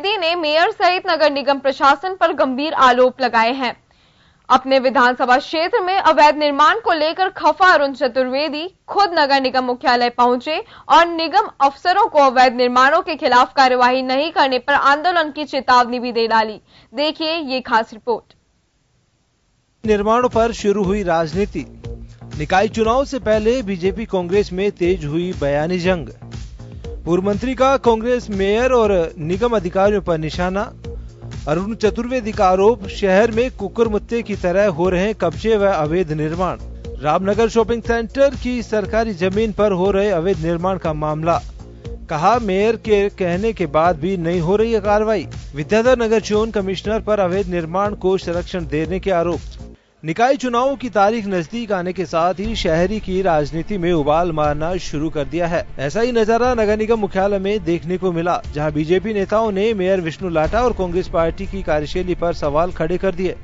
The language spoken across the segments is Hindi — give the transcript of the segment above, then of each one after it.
चतुर्वेदी ने मेयर सहित नगर निगम प्रशासन पर गंभीर आरोप लगाए हैं। अपने विधानसभा क्षेत्र में अवैध निर्माण को लेकर खफा अरुण चतुर्वेदी खुद नगर निगम मुख्यालय पहुंचे और निगम अफसरों को अवैध निर्माणों के खिलाफ कार्यवाही नहीं करने पर आंदोलन की चेतावनी भी दे डाली। देखिए ये खास रिपोर्ट। निर्माणों पर शुरू हुई राजनीति। निकाय चुनाव से पहले बीजेपी कांग्रेस में तेज हुई बयानी जंग। पूर्व मंत्री का कांग्रेस मेयर और निगम अधिकारियों पर निशाना। अरुण चतुर्वेदी का आरोप, शहर में कुकुरमुत्ते की तरह हो रहे कब्जे व अवैध निर्माण। रामनगर शॉपिंग सेंटर की सरकारी जमीन पर हो रहे अवैध निर्माण का मामला। कहा, मेयर के कहने के बाद भी नहीं हो रही है कार्रवाई। विद्याधर नगर जोन कमिश्नर पर अवैध निर्माण को संरक्षण देने के आरोप। निकाय चुनावों की तारीख नजदीक आने के साथ ही शहरी की राजनीति में उबाल मारना शुरू कर दिया है। ऐसा ही नजारा नगर निगम मुख्यालय में देखने को मिला, जहां बीजेपी नेताओं ने मेयर विष्णु लाटा और कांग्रेस पार्टी की कार्यशैली पर सवाल खड़े कर दिए।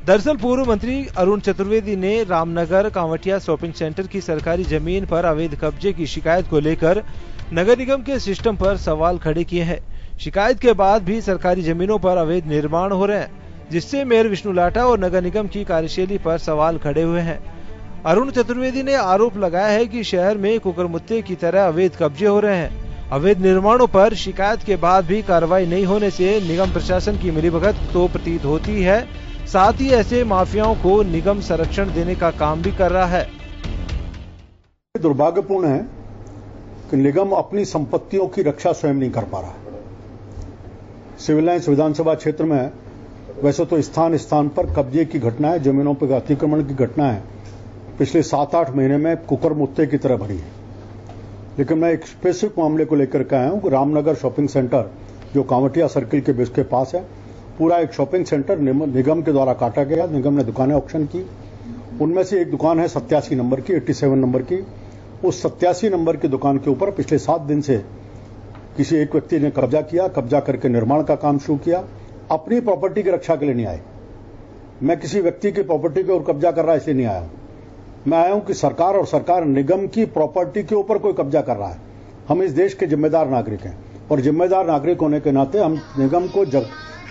दरअसल पूर्व मंत्री अरुण चतुर्वेदी ने रामनगर कांवटिया शॉपिंग सेंटर की सरकारी जमीन पर अवैध कब्जे की शिकायत को लेकर नगर निगम के सिस्टम पर सवाल खड़े किए हैं। शिकायत के बाद भी सरकारी जमीनों पर अवैध निर्माण हो रहे हैं, जिससे मेयर विष्णु लाटा और नगर निगम की कार्यशैली पर सवाल खड़े हुए हैं। अरुण चतुर्वेदी ने आरोप लगाया है कि शहर में कुकुरमुत्ते की तरह अवैध कब्जे हो रहे हैं। अवैध निर्माणों पर शिकायत के बाद भी कार्रवाई नहीं होने से निगम प्रशासन की मिलीभगत तो प्रतीत होती है, साथ ही ऐसे माफियाओं को निगम संरक्षण देने का काम भी कर रहा है। दुर्भाग्यपूर्ण है कि निगम अपनी संपत्तियों की रक्षा स्वयं नहीं कर पा रहा। सिविल लाइंस विधानसभा क्षेत्र में वैसे तो स्थान स्थान पर कब्जे की घटनाएं, जमीनों पर अतिक्रमण की घटनाएं पिछले 7-8 महीने में कुकुरमुत्ते की तरह बढ़ी है। लेकिन मैं एक स्पेसिफिक मामले को लेकर के आया हूं कि रामनगर शॉपिंग सेंटर जो कांवटिया सर्किल के बेस के पास है, पूरा एक शॉपिंग सेंटर निगम के द्वारा काटा गया। निगम ने दुकानें ऑक्शन की। उनमें से एक दुकान है 87 नंबर की, 87 नंबर की। उस 87 नंबर की दुकान के ऊपर पिछले 7 दिन से किसी एक व्यक्ति ने कब्जा किया। कब्जा करके निर्माण का काम शुरू किया। अपनी प्रॉपर्टी की रक्षा के लिए नहीं आए। मैं किसी व्यक्ति की प्रॉपर्टी के ऊपर कब्जा कर रहा है इसलिए नहीं आया। मैं आया हूं कि सरकार और सरकार निगम की प्रॉपर्टी के ऊपर कोई कब्जा कर रहा है। हम इस देश के जिम्मेदार नागरिक हैं और जिम्मेदार नागरिक होने के नाते हम निगम को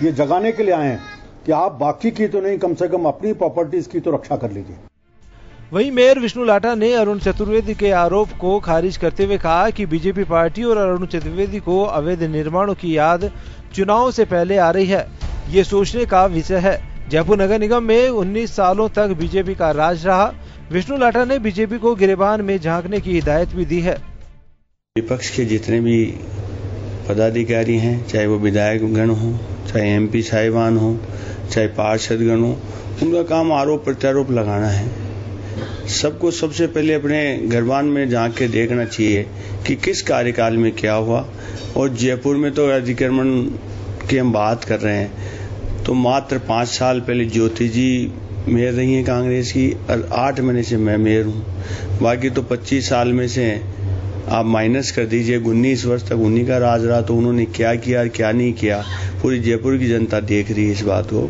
ये जगाने के लिए आए हैं कि आप बाकी की तो नहीं, कम से कम अपनी प्रॉपर्टीज की तो रक्षा कर लीजिए। वहीं मेयर विष्णु लाटा ने अरुण चतुर्वेदी के आरोप को खारिज करते हुए कहा कि बीजेपी पार्टी और अरुण चतुर्वेदी को अवैध निर्माणों की याद चुनाव से पहले आ रही है। ये सोचने का विषय है। जयपुर नगर निगम में 19 सालों तक बीजेपी का राज रहा। विष्णु लाटा ने बीजेपी को गिरेबान में झांकने की हिदायत भी दी है। विपक्ष के जितने भी पदाधिकारी हैं, चाहे वो विधायक गण हो, चाहे एमपी साहिबान हो, चाहे पार्षद गण हो, उनका काम आरोप प्रत्यारोप लगाना है। सबको सबसे पहले अपने घरबान में झांक के देखना चाहिए कि किस कार्यकाल में क्या हुआ। और जयपुर में तो अतिक्रमण की हम बात कर रहे हैं तो मात्र 5 साल पहले ज्योति जी मेयर रही हैं कांग्रेस की और 8 महीने से मैं मेयर हूँ। बाकी तो 25 साल में से आप माइनस कर दीजिए, 19 वर्ष तक उन्हीं का राज रहा। तो उन्होंने क्या किया और क्या नहीं किया, पूरी जयपुर की जनता देख रही है इस बात को।